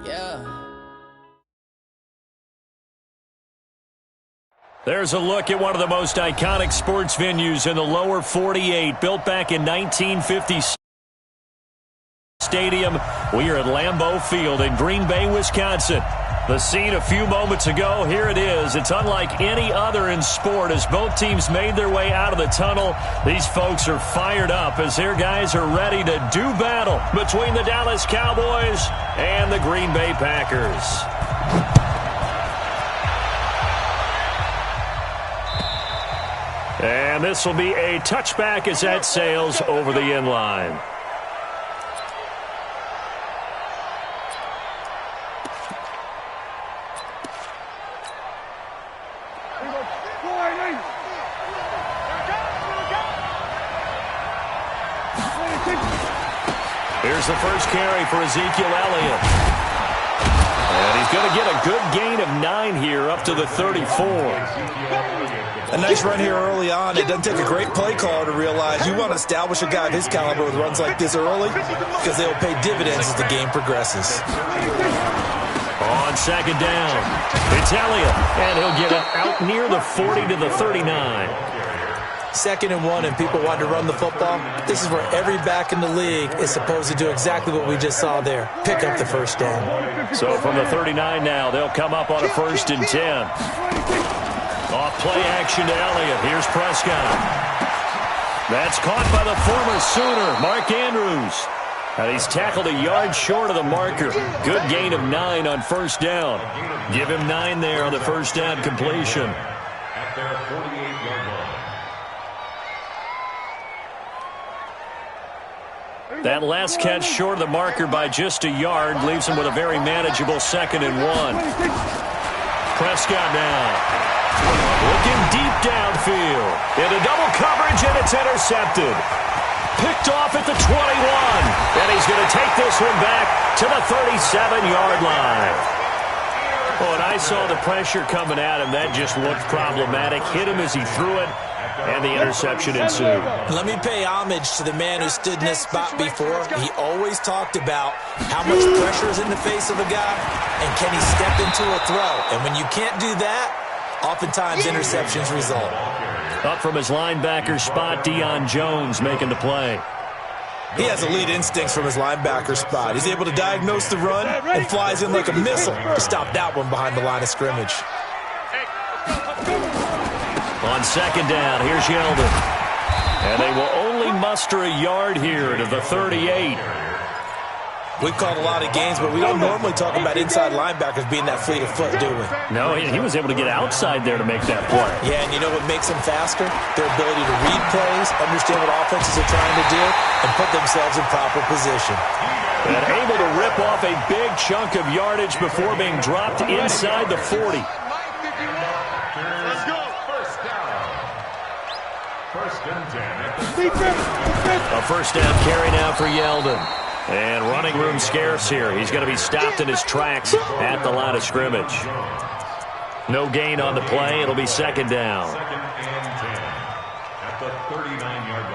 Yeah. There's a look at one of the most iconic sports venues in the lower 48, built back in 1950 stadium. We are at Lambeau Field in Green Bay, Wisconsin. The scene a few moments ago, here it is. It's unlike any other in sport as both teams made their way out of the tunnel. These folks are fired up as their guys are ready to do battle between the Dallas Cowboys and the Green Bay Packers. And this will be a touchback as that sails over the end line. Here's the first carry for Ezekiel Elliott. And he's going to get a good gain of 9 here up to the 34. A nice run here early on. It doesn't take a great play caller to realize you want to establish a guy of his caliber with runs like this early because they'll pay dividends as the game progresses. On second down, it's Elliott, and he'll get it out near the 40 to the 39. 2nd and 1, and people want to run the football. This is where every back in the league is supposed to do exactly what we just saw there. Pick up the first down. So from the 39 now, they'll come up on a 1st and 10. Off play action to Elliott. Here's Prescott. That's caught by the former Sooner, Mark Andrews. And he's tackled a yard short of the marker. Good gain of 9 on 1st down. Give him 9 there on the 1st down completion. At their 48-yard line. That last catch short of the marker by just a yard leaves him with a very manageable 2nd and 1. Prescott now. Looking deep downfield. Into double coverage, and it's intercepted. Picked off at the 21. And he's going to take this one back to the 37-yard line. Oh, and I saw the pressure coming at him. That just looked problematic. Hit him as he threw it, and the interception ensued. Let me pay homage to the man who stood in this spot before. He always talked about how much pressure is in the face of a guy, and can he step into a throw. And when you can't do that, oftentimes interceptions result. Up from his linebacker spot, Deion Jones making the play. He has elite instincts from his linebacker spot. He's able to diagnose the run and flies in like a missile to stop that one behind the line of scrimmage. On 2nd down, here's Yeldon. And they will only muster a yard here to the 38. We've called a lot of games, but we don't normally talk about inside linebackers being that fleet of foot, do we? No, he was able to get outside there to make that play. Yeah, and you know what makes them faster? Their ability to read plays, understand what offenses are trying to do, and put themselves in proper position. And able to rip off a big chunk of yardage before being dropped inside the 40. Let's go. First down. 1st and 10. A 1st down carry now for Yeldon. And running room scarce here. He's going to be stopped in his tracks at the line of scrimmage. No gain on the play. It'll be 2nd down. 2nd and 10 at the 39-yard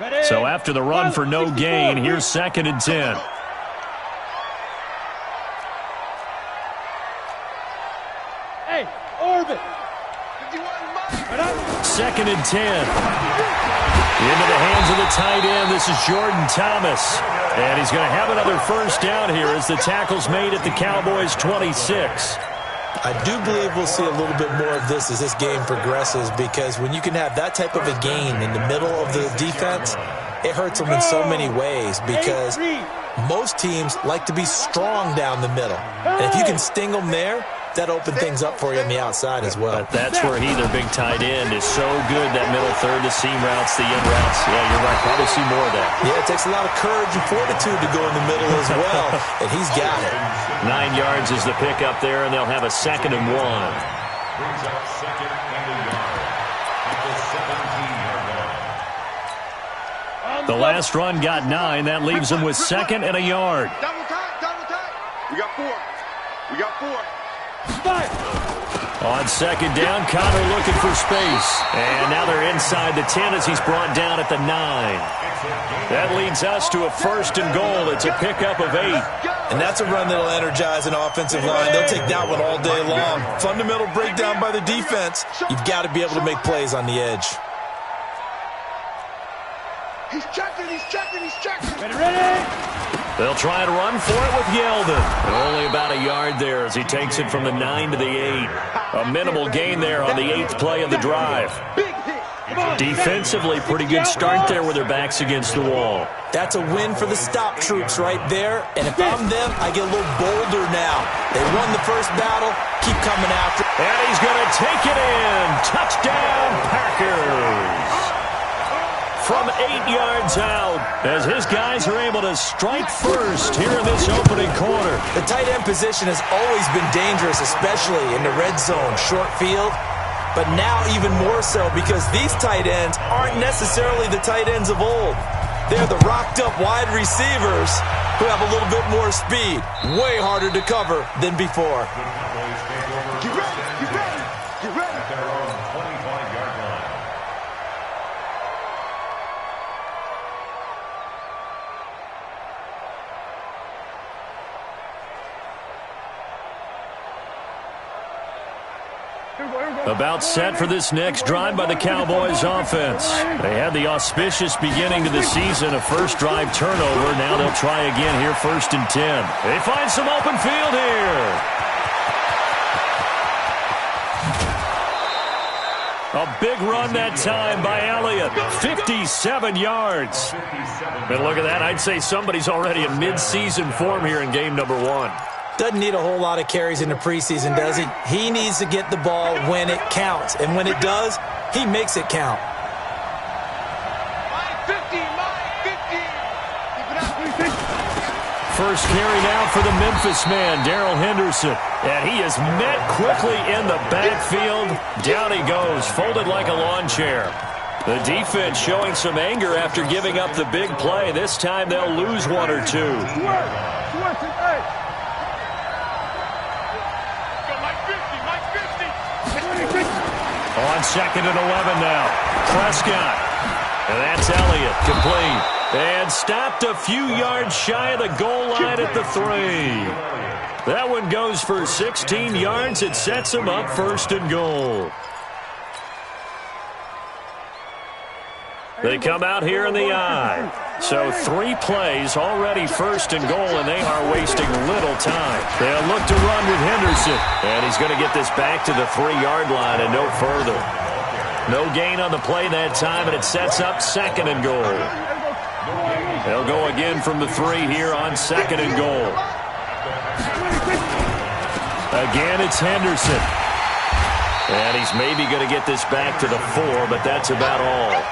line. So after the run for no gain, here's 2nd and 10. Hey, Orbit. 2nd and 10. Into the hands of the tight end. This is Jordan Thomas. And he's going to have another 1st down here as the tackle's made at the Cowboys' 26. I do believe we'll see a little bit more of this as this game progresses, because when you can have that type of a gain in the middle of the defense, it hurts them in so many ways, because most teams like to be strong down the middle. And if you can sting them there, that opened things up for you on the outside as well. But that's where their big tight end, is so good, that middle third, the seam routes, the in routes. Yeah, you're right. Probably see more of that. Yeah, it takes a lot of courage and fortitude to go in the middle as well, and he's got it. 9 yards is the pick up there, and they'll have a 2nd and 1. Brings up 2nd and a yard at the 17-yard line. The last run got 9. That leaves him with 2nd and a yard. Double tight, double tight. We got 4. We got 4. On second down, Connor looking for space. And now they're inside the 10 as he's brought down at the 9. That leads us to a 1st and goal. It's a pickup of 8. And that's a run that'll energize an offensive line. They'll take that one all day long. Fundamental breakdown by the defense. You've got to be able to make plays on the edge. He's checking, he's checking, he's checking. Ready? They'll try and run for it with Yeldon. And only about a yard there as he takes it from the 9 to the 8. A minimal gain there on the 8th play of the drive. Defensively, pretty good start there with their backs against the wall. That's a win for the stop troops right there. And if I'm them, I get a little bolder now. They won the first battle. Keep coming after. And he's going to take it in. Touchdown, Packers. From 8 yards out, as his guys are able to strike first here in this opening quarter. The tight end position has always been dangerous, especially in the red zone, short field. But now even more so because these tight ends aren't necessarily the tight ends of old. They're the rocked-up wide receivers who have a little bit more speed. Way harder to cover than before. Get ready, get ready, get ready. At their own 25-yard line. About set for this next drive by the Cowboys offense. They had the auspicious beginning to the season, a first drive turnover. Now they'll try again here, 1st and 10. They find some open field here. A big run that time by Elliott. 57 yards. And look at that. I'd say somebody's already in mid-season form here in game number 1. Doesn't need a whole lot of carries in the preseason, does he? He needs to get the ball when it counts. And when it does, he makes it count. Line 50, line 50. Keep it up. First carry now for the Memphis man, Darrell Henderson. And he is met quickly in the backfield. Down he goes, folded like a lawn chair. The defense showing some anger after giving up the big play. This time they'll lose 1 or 2. On 2nd and 11 now. Prescott. And that's Elliott. Complete. And stopped a few yards shy of the goal line at the 3. That one goes for 16 yards. It sets him up 1st and goal. They come out here in the I. So 3 plays, already 1st and goal, and they are wasting little time. They'll look to run with Henderson. And he's going to get this back to the 3-yard line and no further. No gain on the play that time, and it sets up 2nd and goal. They'll go again from the 3 here on 2nd and goal. Again, it's Henderson. And he's maybe going to get this back to the 4, but that's about all.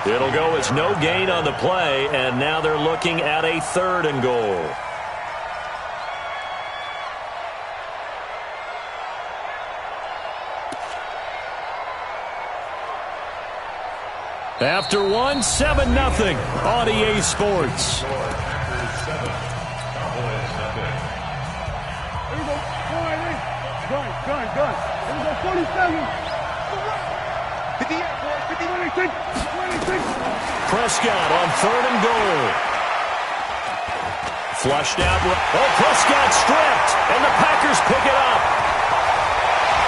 It'll go as no gain on the play, and now they're looking at a 3rd and goal. After 1, 7-0 on EA Sports. Gun. Here we go, 47. Prescott on 3rd and goal. Flushed out. Oh, Prescott stripped, and the Packers pick it up.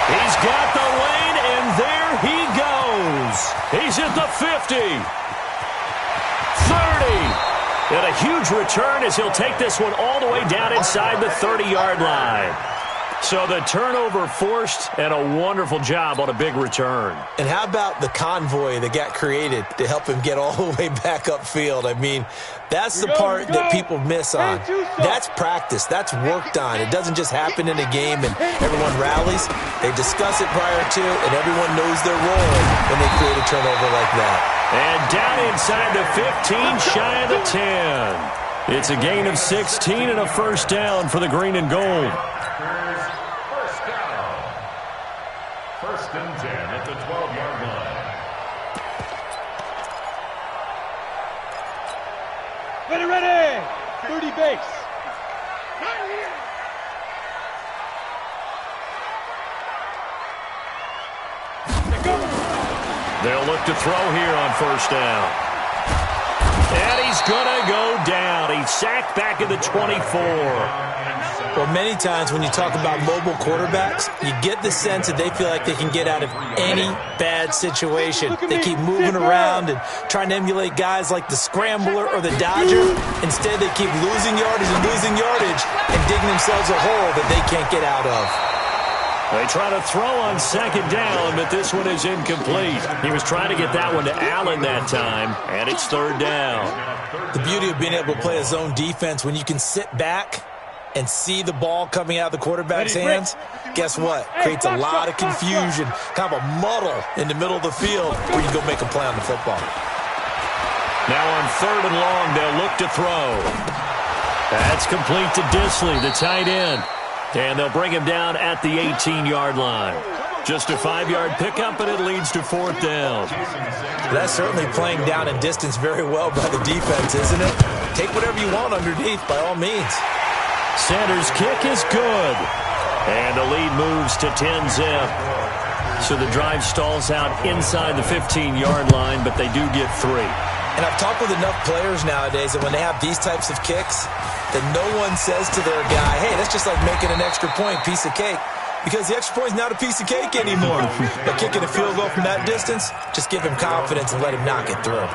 He's got the lane, and there he goes. He's at the 50. 30. And a huge return as he'll take this one all the way down inside the 30-yard line. So the turnover forced, and a wonderful job on a big return. And how about the convoy that got created to help him get all the way back upfield? I mean, that's the part that people miss on. That's practice. That's worked on. It doesn't just happen in a game and everyone rallies. They discuss it prior to, and everyone knows their role when they create a turnover like that. And down inside the 15, shy of the 10. It's a gain of 16 and a 1st down for the green and gold. First and 10 at the 12-yard line. Ready. 30 base. They'll look to throw here on first down. And he's going to go down. He's sacked back at the 24. Well, many times when you talk about mobile quarterbacks, you get the sense that they feel like they can get out of any bad situation. They keep moving around and trying to emulate guys like the Scrambler or the Dodger. Instead, they keep losing yardage and digging themselves a hole that they can't get out of. They try to throw on second down, but this one is incomplete. He was trying to get that one to Allen that time, and it's third down. The beauty of being able to play a zone defense when you can sit back and see the ball coming out of the quarterback's hands, guess what? Creates a lot of confusion, kind of a muddle in the middle of the field where you go make a play on the football. Now on third and long, they'll look to throw. That's complete to Disley, the tight end. And they'll bring him down at the 18-yard line. Just a 5-yard pickup, and it leads to fourth down. That's certainly playing down and distance very well by the defense, isn't it? Take whatever you want underneath, by all means. Sanders' kick is good. And the lead moves to 10-zip. So the drive stalls out inside the 15-yard line, but they do get 3. And I've talked with enough players nowadays that when they have these types of kicks, that no one says to their guy, hey, that's just like making an extra point, piece of cake. Because the extra point is not a piece of cake anymore. But kicking a field goal from that distance, just give him confidence and let him knock it through.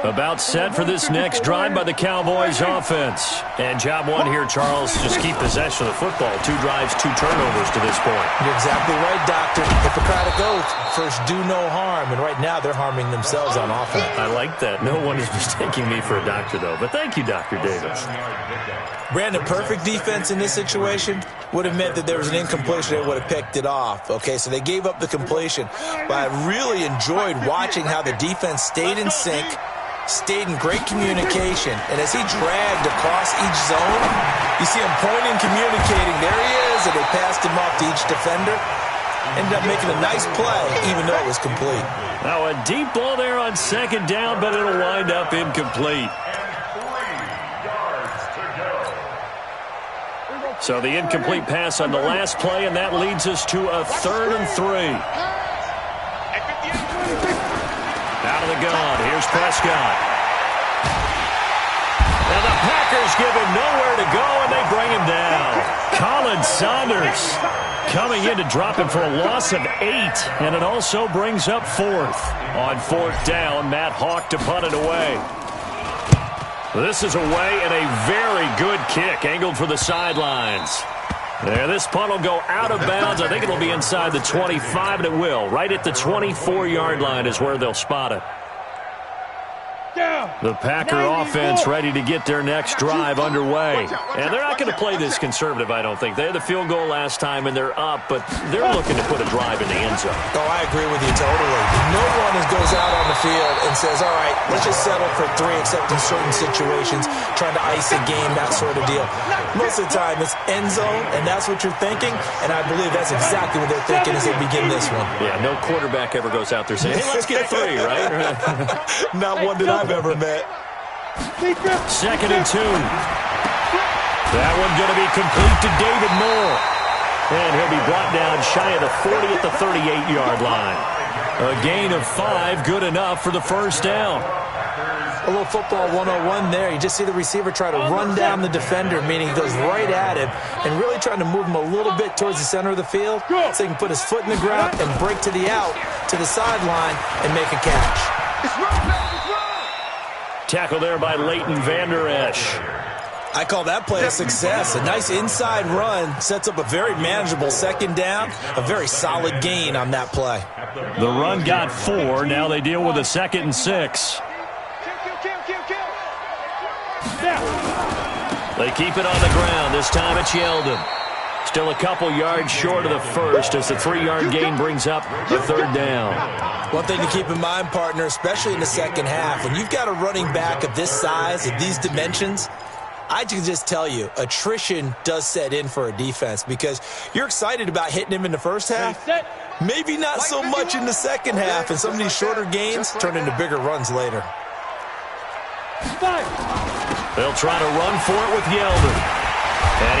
About set for this next drive by the Cowboys offense. And job one here, Charles, just keep possession of the football. 2 drives, 2 turnovers to this point. You're exactly right, Doctor. Hippocratic oath. First, do no harm. And right now, they're harming themselves on offense. I like that. No one is mistaking me for a doctor, though. But thank you, Dr. Davis. Brandon, perfect defense in this situation would have meant that there was an incompletion. They would have picked it off. Okay, so they gave up the completion. But I really enjoyed watching how the defense stayed in sync, stayed in great communication, and as he dragged across each zone, you see him pointing, communicating. There he is, and they passed him off to each defender. Ended up making a nice play, even though it was complete. Now a deep ball there on second down, but it'll wind up incomplete. So the incomplete pass on the last play, and that leads us to a 3rd and 3. Out of the gun, here's Prescott. And the Packers give him nowhere to go, and they bring him down. Colin Saunders coming in to drop him for a loss of 8, and it also brings up 4th. On 4th down, Matt Hawk to punt it away. This is away, and a very good kick, angled for the sidelines. There, this punt will go out of bounds. I think it'll be inside the 25, and it will. Right at the 24-yard line is where they'll spot it. The Packer offense ready to get their next drive underway. And they're not going to play this conservative, I don't think. They had the field goal last time, and they're up, but they're looking to put a drive in the end zone. Oh, I agree with you totally. No one goes out on the field and says, all right, let's just settle for 3, except in certain situations, trying to ice a game, that sort of deal. Most of the time, it's end zone, and that's what you're thinking, and I believe that's exactly what they're thinking as they begin this one. Yeah, no quarterback ever goes out there saying, hey, let's get 3, right? Not one that I've ever met. 2nd and 2. That one going to be complete to David Moore. And he'll be brought down shy of the 40 at the 38-yard line. A gain of 5, good enough for the first down. A little football 101 there. You just see the receiver try to run down the defender, meaning he goes right at him and really trying to move him a little bit towards the center of the field so he can put his foot in the ground and break to the out, to the sideline, and make a catch. Tackle there by Leighton Vander Esch. I call that play a success. A nice inside run sets up a very manageable second down, a very solid gain on that play. The run got 4. Now they deal with a 2nd and 6. They keep it on the ground. This time it's Yeldon. Still a couple yards short of the first as the 3-yard gain brings up a 3rd down. One thing to keep in mind, partner, especially in the second half, when you've got a running back of this size, of these dimensions, I can just tell you, attrition does set in for a defense because you're excited about hitting him in the first half. Maybe not so much in the second half, and some of these shorter gains turn into bigger runs later. They'll try to run for it with Yeldon. And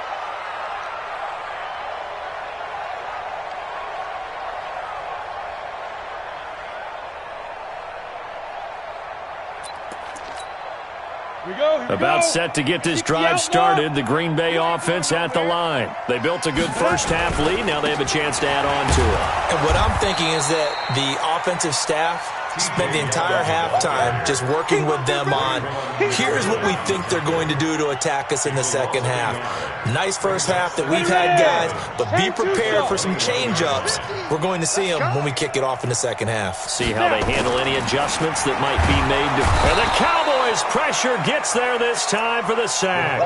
About set to get this drive started, the Green Bay offense at the line. They built a good first-half lead. Now they have a chance to add on to it. And what I'm thinking is that the offensive staff spent the entire halftime just working with them on, here's what we think they're going to do to attack us in the second half. Nice first half that we've had, guys, but be prepared for some change-ups. We're going to see them when we kick it off in the second half. See how they handle any adjustments that might be made. And the Cowboys' pressure gets there this time for the sack.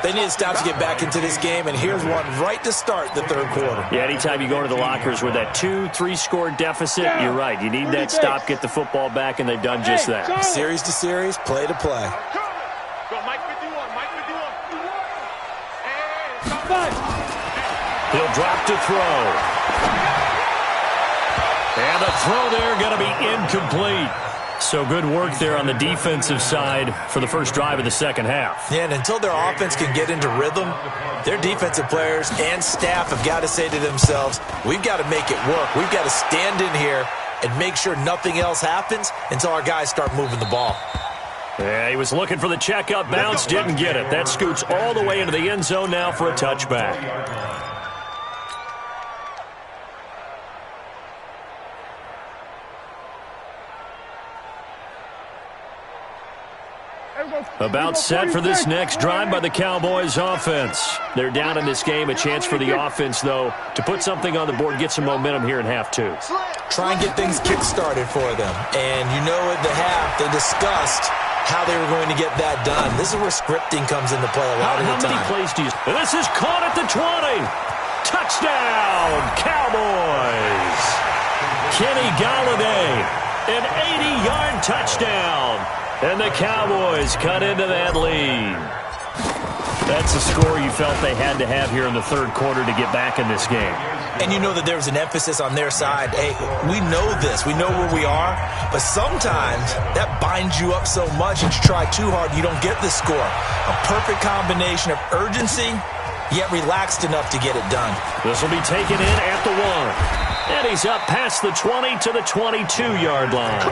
They need to stop to get back into this game, and here's one right to start the third quarter. Yeah, anytime you go into the lockers with that 2-3 score deficit, you're right. You need that stop, get the football back, and they've done just that. Series to series, play to play. He'll drop to throw. And the throw there going to be incomplete. So good work there on the defensive side for the first drive of the second half. Yeah, and until their offense can get into rhythm, their defensive players and staff have got to say to themselves, we've got to make it work. We've got to stand in here and make sure nothing else happens until our guys start moving the ball. Yeah, he was looking for the check-up bounce, didn't get it. That scoots all the way into the end zone now for a touchback. About set for this next drive by the Cowboys offense. They're down in this game. A chance for the offense, though, to put something on the board, get some momentum here in half two. Try and get things kick-started for them. And you know at the half, they discussed how they were going to get that done. This is where scripting comes into play a lot of the time. How many plays do you... And this is caught at the 20. Touchdown, Cowboys. Kenny Golladay, an 80-yard touchdown. And the Cowboys cut into that lead. That's a score you felt they had to have here in the third quarter to get back in this game. And you know that there was an emphasis on their side. Hey, we know this. We know where we are. But sometimes that binds you up so much and you try too hard, you don't get the score. A perfect combination of urgency, yet relaxed enough to get it done. This will be taken in at the 1. And he's up past the 20 to the 22-yard line.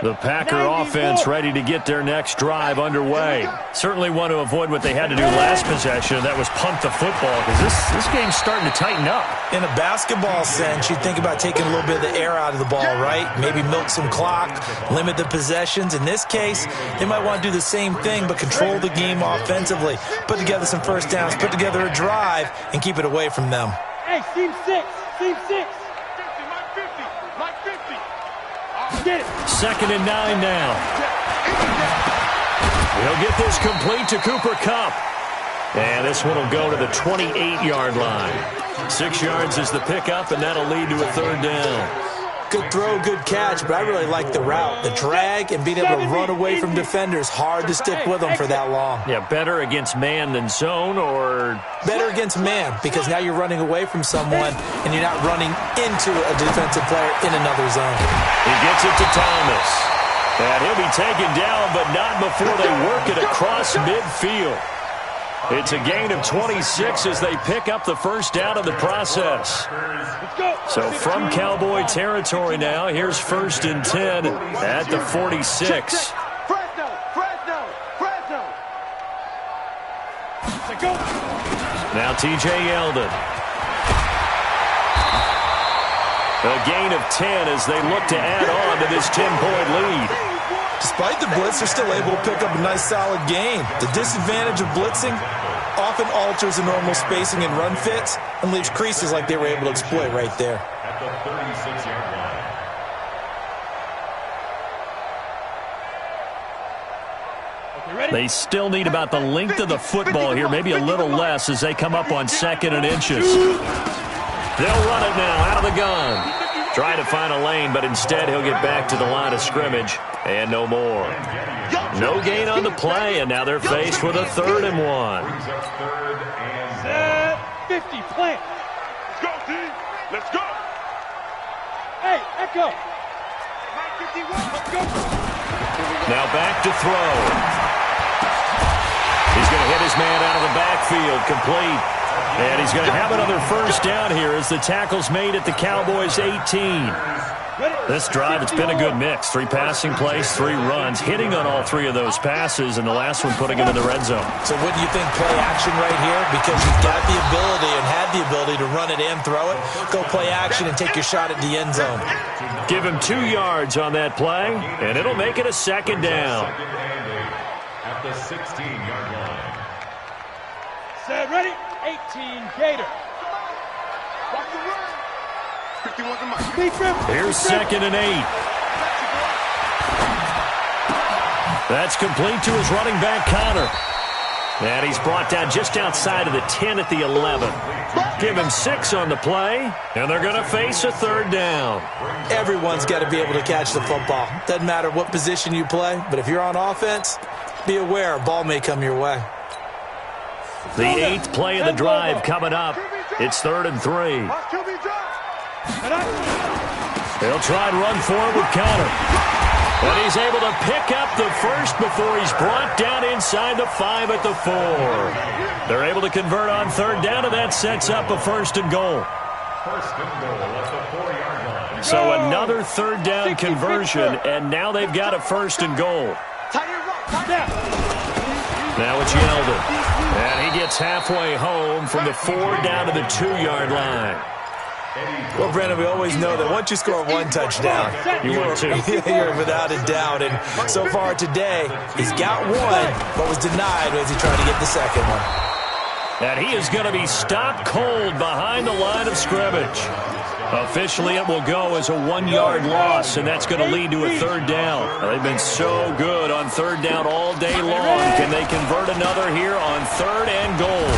The Packer offense ready to get their next drive underway. Certainly want to avoid what they had to do last possession. That was punt the football, because this game's starting to tighten up. In a basketball sense, you think about taking a little bit of the air out of the ball, right? Maybe milk some clock, limit the possessions. In this case, they might want to do the same thing, but control the game offensively. Put together some first downs, put together a drive, and keep it away from them. Hey, team 6, team 6. 50, Mike 50. Get it. 2nd and 9 now. He'll get this complete to Cooper Kupp. And this one will go to the 28-yard line. 6 yards is the pickup, and that'll lead to a third down. Good throw, good catch, but I really like the route. The drag and being able to run away from defenders. Hard to stick with them for that long. Yeah, better against man than zone, or... Better against man, because now you're running away from someone and you're not running into a defensive player in another zone. He gets it to Thomas. And he'll be taken down, but not before they work it across midfield. It's a gain of 26 as they pick up the first down in the process. So from Cowboy territory now, here's 1st and 10 at the 46. Now T.J. Yeldon. A gain of 10 as they look to add on to this 10-point lead. Despite the blitz, they're still able to pick up a nice, solid gain. The disadvantage of blitzing often alters the normal spacing and run fits and leaves creases like they were able to exploit right there. At the 36-yard line. They still need about the length of the football here, maybe a little less as they come up on 2nd and inches. They'll run it now out of the gun. Try to find a lane, but instead he'll get back to the line of scrimmage and no more. No gain on the play, and now they're faced with a 3rd and 1. 50, plant. Let's go, team. Let's go. Hey, Echo. 51, let's go. Now back to throw. He's going to hit his man out of the backfield, complete. And he's going to have another first down here as the tackle's made at the Cowboys' 18. This drive, it's been a good mix. 3 passing plays, 3 runs, hitting on all 3 of those passes, and the last one putting him in the red zone. So wouldn't you think play action right here? Because you've got the ability and had the ability to run it and throw it. Go play action and take your shot at the end zone. Give him 2 yards on that play, and it'll make it a second down. At the 16-yard line. Set, ready? 18, Gator. Watch the run. 51 to Mike. Here's 2nd and 8. That's complete to his running back, Connor. And he's brought down just outside of the 10 at the 11. Give him 6 on the play, and they're going to face a 3rd down. Everyone's got to be able to catch the football. Doesn't matter what position you play, but if you're on offense, be aware a ball may come your way. The 8th play of the drive coming up. It's 3rd and 3. They'll try and run forward with Connor. And he's able to pick up the first before he's brought down inside the 5 at the 4. They're able to convert on 3rd down, and that sets up a 1st and goal. 1st and goal at the 4-yard line. So another 3rd down conversion, and now they've got a 1st and goal. Now it's Yeldon. And he gets halfway home from the 4 down to the 2-yard line. Well, Brandon, we always know that once you score 1 touchdown, you're without a doubt. And so far today, he's got 1, but was denied as he tried to get the 2nd one. And he is going to be stopped cold behind the line of scrimmage. Officially, it will go as a 1-yard loss, and that's going to lead to a 3rd down. They've been so good on 3rd down all day long. Can they convert another here on 3rd and goal?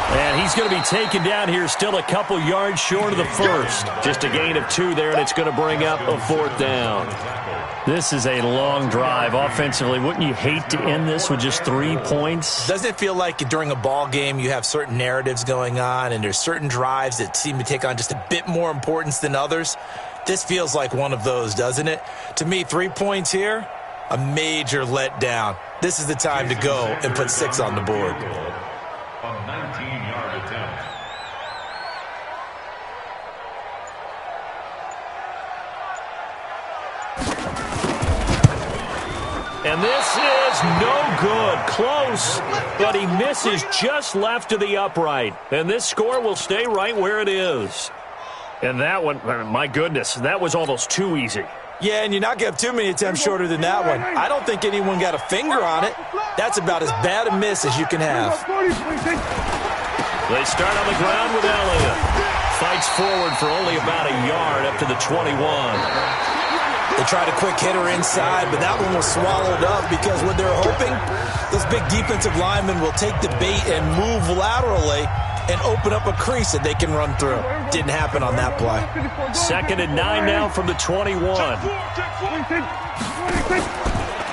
And he's going to be taken down here still a couple yards short of the 1st. Just a gain of 2 there, and it's going to bring up a 4th down. This is a long drive offensively. Wouldn't you hate to end this with just 3 points? Doesn't it feel like during a ball game you have certain narratives going on and there's certain drives that seem to take on just a bit more importance than others? This feels like one of those, doesn't it? To me, 3 points here, a major letdown. This is the time to go and put 6 on the board. A 19-yard attempt. And this is no good. Close, but he misses just left of the upright. And this score will stay right where it is. And that one, my goodness, that was almost too easy. Yeah, and you're not going to have too many attempts shorter than that one. I don't think anyone got a finger on it. That's about as bad a miss as you can have. They start on the ground with Elliott. Fights forward for only about a yard up to the 21. They tried a quick hitter inside, but that one was swallowed up because what they're hoping, those big defensive linemen will take the bait and move laterally and open up a crease that they can run through. Didn't happen on that play. 2nd and 9 now from the 21.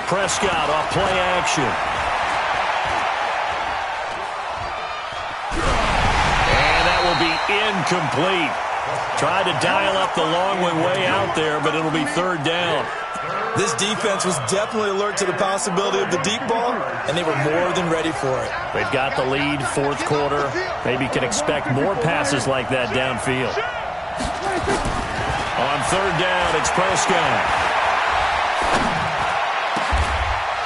Prescott off play action. And that will be incomplete. Tried to dial up the long way out there, but it'll be 3rd down. This defense was definitely alert to the possibility of the deep ball, and they were more than ready for it. They've got the lead, 4th quarter. Maybe can expect more passes like that downfield. On 3rd down, it's Prescott.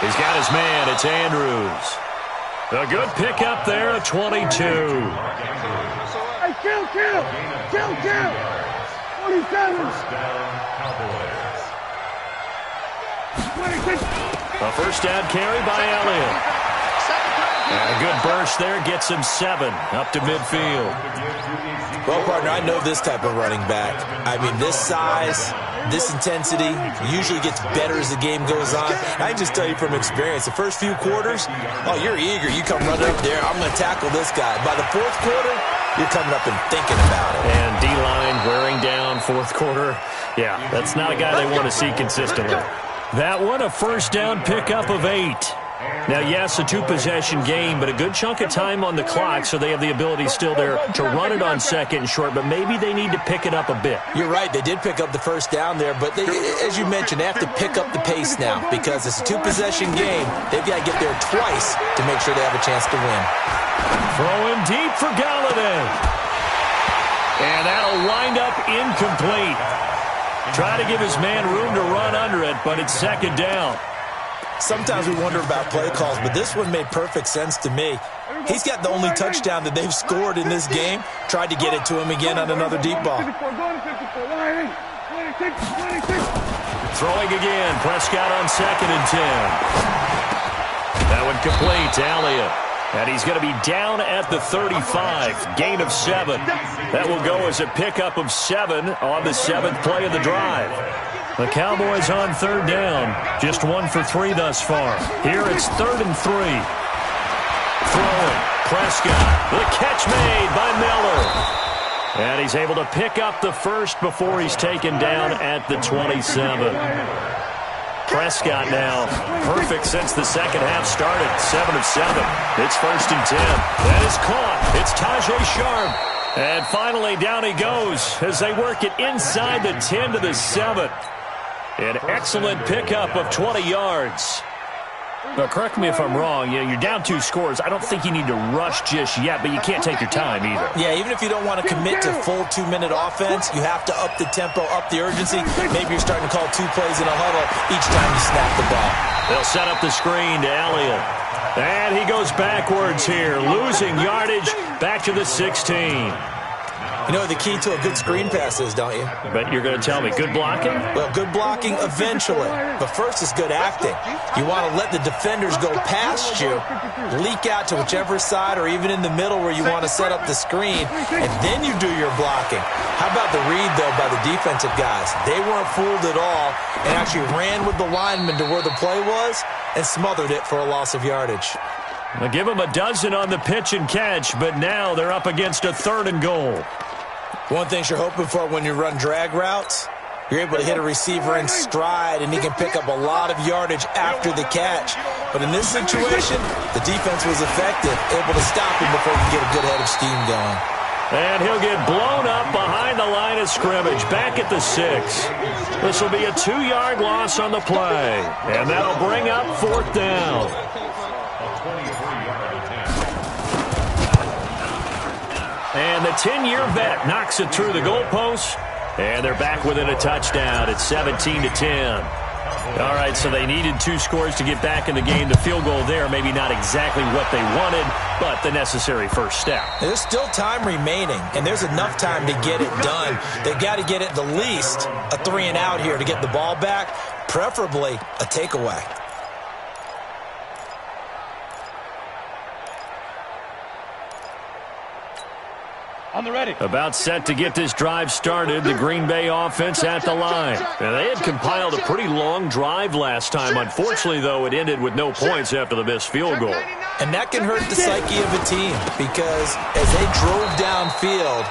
He's got his man. It's Andrews. A good pickup there at 22. Hey, kill! 47. A 1st down carry by Elliott. And a good burst there gets him 7 up to midfield. Well, partner, I know this type of running back. I mean, this size, this intensity usually gets better as the game goes on. I can just tell you from experience, the first few quarters, oh, you're eager. You come running up there, I'm going to tackle this guy. By the 4th quarter, you're coming up and thinking about it. And D-line wearing down 4th quarter. Yeah, that's not a guy they want to see consistently. That one, a 1st down pickup of 8. Now, yes, a two-possession game, but a good chunk of time on the clock, so they have the ability still there to run it on second and short, but maybe they need to pick it up a bit. You're right. They did pick up the first down there, but they, as you mentioned, they have to pick up the pace now because it's a two-possession game. They've got to get there twice to make sure they have a chance to win. Throwing deep for Galladay. And that'll wind up incomplete. Try to give his man room to run under it, but it's second down. Sometimes we wonder about play calls, but this one made perfect sense to me. He's got the only touchdown that they've scored in this game. Tried to get it to him again on another deep ball. Throwing again. Prescott on 2nd and 10. That one complete to Elliott. And he's going to be down at the 35. Gain of 7. That will go as a pickup of 7 on the 7th play of the drive. The Cowboys on 3rd down. Just 1 for 3 thus far. Here it's 3rd and 3. Throwing. Prescott. The catch made by Miller. And he's able to pick up the first before he's taken down at the 27. Prescott now perfect since the second half started. 7 of 7. It's 1st and 10. That is caught. It's Tajay Sharp. And finally down he goes as they work it inside the 10 to the 7. An excellent pickup of 20 yards. Now, correct me if I'm wrong. You're down 2 scores. I don't think you need to rush just yet, but you can't take your time either. Yeah, even if you don't want to commit to full 2-minute offense, you have to up the tempo, up the urgency. Maybe you're starting to call 2 plays in a huddle each time you snap the ball. They'll set up the screen to Elliott. And he goes backwards here, losing yardage back to the 16. You know what the key to a good screen pass is, don't you? But you're going to tell me, good blocking? Well, good blocking eventually. But first is good acting. You want to let the defenders go past you, leak out to whichever side or even in the middle where you want to set up the screen, and then you do your blocking. How about the read, though, by the defensive guys? They weren't fooled at all and actually ran with the lineman to where the play was and smothered it for a loss of yardage. They'll give them a dozen on the pitch and catch, but now they're up against a 3rd and goal. One thing you're hoping for when you run drag routes, you're able to hit a receiver in stride, and he can pick up a lot of yardage after the catch. But in this situation, the defense was effective, able to stop him before he could get a good head of steam going. And he'll get blown up behind the line of scrimmage, back at the 6. This will be a 2-yard loss on the play, and that'll bring up 4th down. And the 10-year vet knocks it through the goalpost, and they're back within a touchdown. It's 17-10. All right, so they needed 2 scores to get back in the game. The field goal there, maybe not exactly what they wanted, but the necessary first step. There's still time remaining, and there's enough time to get it done. They've got to get at the least a 3-and-out here to get the ball back, preferably a takeaway. On the ready. About set to get this drive started, the Green Bay offense at the line. Now, they had compiled a pretty long drive last time. Unfortunately, though, it ended with no points after the missed field goal. And that can hurt the psyche of a team because as they drove downfield,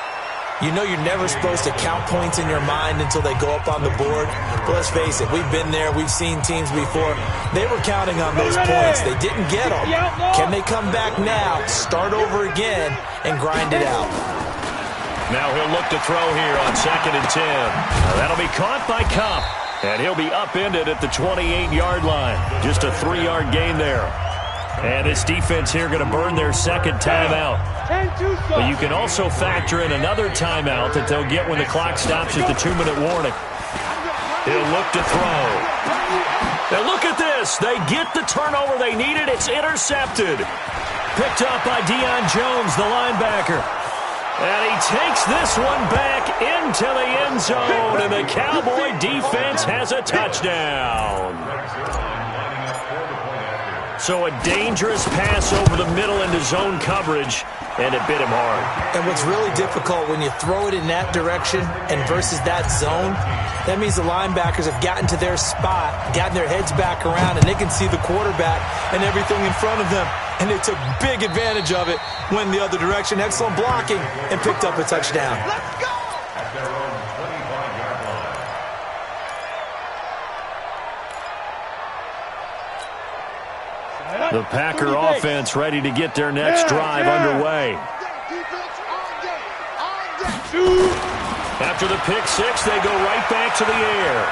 you know you're never supposed to count points in your mind until they go up on the board. But let's face it, we've been there. We've seen teams before. They were counting on those points. They didn't get them. Can they come back now, start over again, and grind it out? Now he'll look to throw here on 2nd and 10. Now that'll be caught by Kupp, and he'll be upended at the 28-yard line. Just a 3-yard gain there. And this defense here going to burn their 2nd timeout. But you can also factor in another timeout that they'll get when the clock stops at the 2-minute warning. He'll look to throw. Now look at this. They get the turnover they needed. It's intercepted. Picked up by Deion Jones, the linebacker. And he takes this one back into the end zone, and the Cowboy defense has a touchdown. So a dangerous pass over the middle into zone coverage, and it bit him hard. And what's really difficult when you throw it in that direction and versus that zone, that means the linebackers have gotten to their spot, gotten their heads back around, and they can see the quarterback and everything in front of them. And they took big advantage of it, went the other direction, excellent blocking, and picked up a touchdown. Let's go! The Packer offense ready to get their next drive underway. After the pick six, they go right back to the air.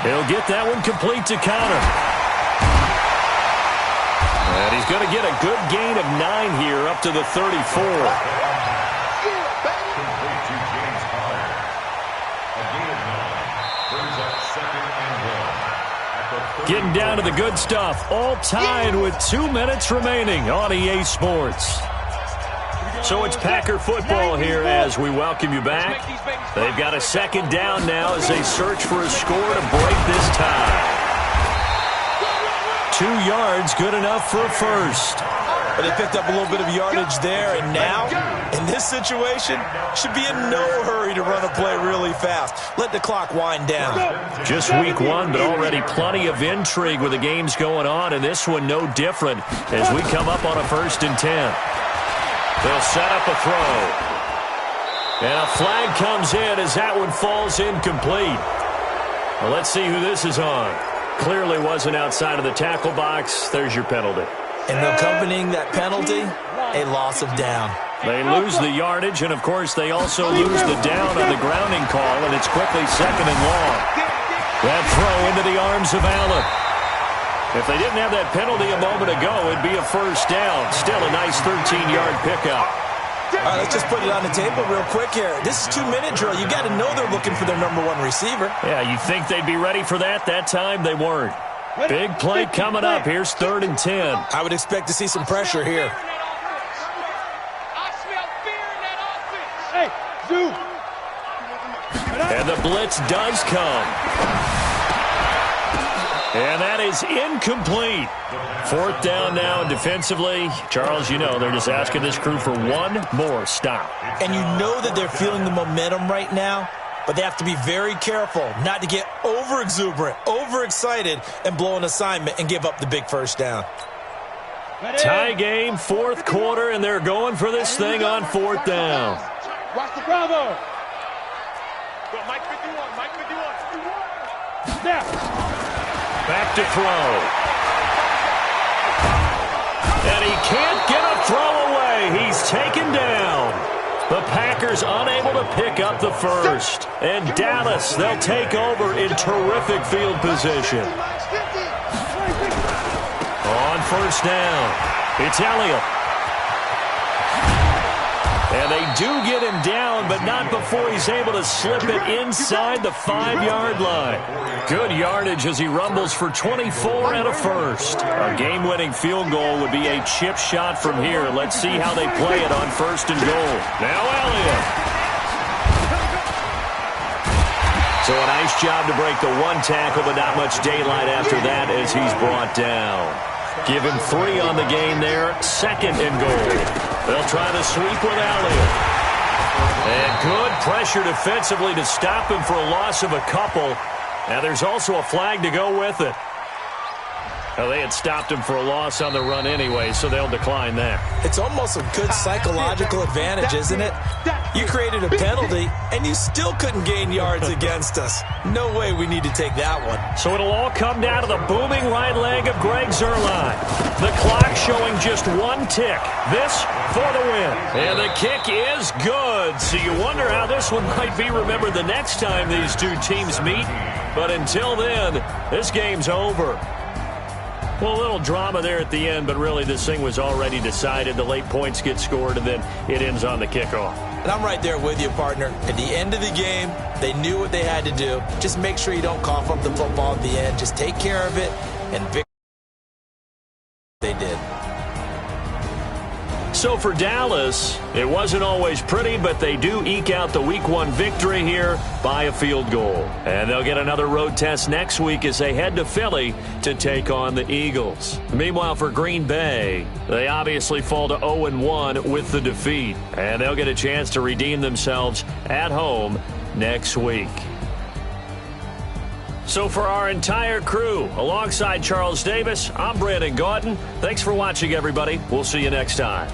He'll get that one complete to counter. And he's going to get a good gain of 9 here up to the 34. Getting down to the good stuff, all tied with 2 minutes remaining on EA Sports. So it's Packer football here as we welcome you back. They've got a second down now as they search for a score to break this tie. 2 yards, good enough for a first. But they picked up a little bit of yardage there, and now, in this situation, should be in no hurry to run a play really fast. Let the clock wind down. Just week 1, but already plenty of intrigue with the games going on, and this one no different as we come up on a 1st and 10. They'll set up a throw. And a flag comes in as that one falls incomplete. Well, let's see who this is on. Clearly wasn't outside of the tackle box. There's your penalty. And accompanying that penalty, a loss of down. They lose the yardage, and, of course, they also lose the down on the grounding call, and it's quickly 2nd and long. That throw into the arms of Allen. If they didn't have that penalty a moment ago, it'd be a first down. Still a nice 13-yard pickup. All right, let's just put it on the table real quick here. This is 2-minute drill. You got to know they're looking for their number 1 receiver. Yeah, you'd think they'd be ready for that. That time they weren't. Big play coming up. Here's 3rd and 10. I would expect to see some pressure here. And the blitz does come. And that is incomplete. 4th down now defensively. Charles, you know, they're just asking this crew for one more stop. And you know that they're feeling the momentum right now, but they have to be very careful not to get over-exuberant, over-excited, and blow an assignment and give up the big first down. Tie game, 4th quarter, and they're going for this thing on 4th down. Watch the Bravo. Mike 51, Mike 51. Snap. Back to throw. And he can't get a throw away. He's taken down. The Packers unable to pick up the first. And Dallas, they'll take over in terrific field position. On 1st down, it's Elliott. And they do get him down, but not before he's able to slip it inside the 5-yard line. Good yardage as he rumbles for 24 and a first. A game-winning field goal would be a chip shot from here. Let's see how they play it on 1st and goal. Now Elliott. So a nice job to break the 1 tackle, but not much daylight after that as he's brought down. Give him 3 on the game there. 2nd and goal. They'll try the sweep with Elliott. And good pressure defensively to stop him for a loss of a couple. Now there's also a flag to go with it. Well, they had stopped him for a loss on the run anyway, so they'll decline that. It's almost a good psychological advantage, isn't it? You created a penalty, and you still couldn't gain yards against us. No way we need to take that one. So it'll all come down to the booming right leg of Greg Zuerlein. The clock showing just 1 tick. This for the win. And the kick is good. So you wonder how this one might be remembered the next time these two teams meet. But until then, this game's over. Well, a little drama there at the end, but really this thing was already decided. The late points get scored, and then it ends on the kickoff. And I'm right there with you, partner. At the end of the game, they knew what they had to do. Just make sure you don't cough up the football at the end. Just take care of it, and they did. So for Dallas, it wasn't always pretty, but they do eke out the Week 1 victory here by a field goal. And they'll get another road test next week as they head to Philly to take on the Eagles. Meanwhile, for Green Bay, they obviously fall to 0-1 with the defeat. And they'll get a chance to redeem themselves at home next week. So for our entire crew, alongside Charles Davis, I'm Brandon Gautin. Thanks for watching, everybody. We'll see you next time.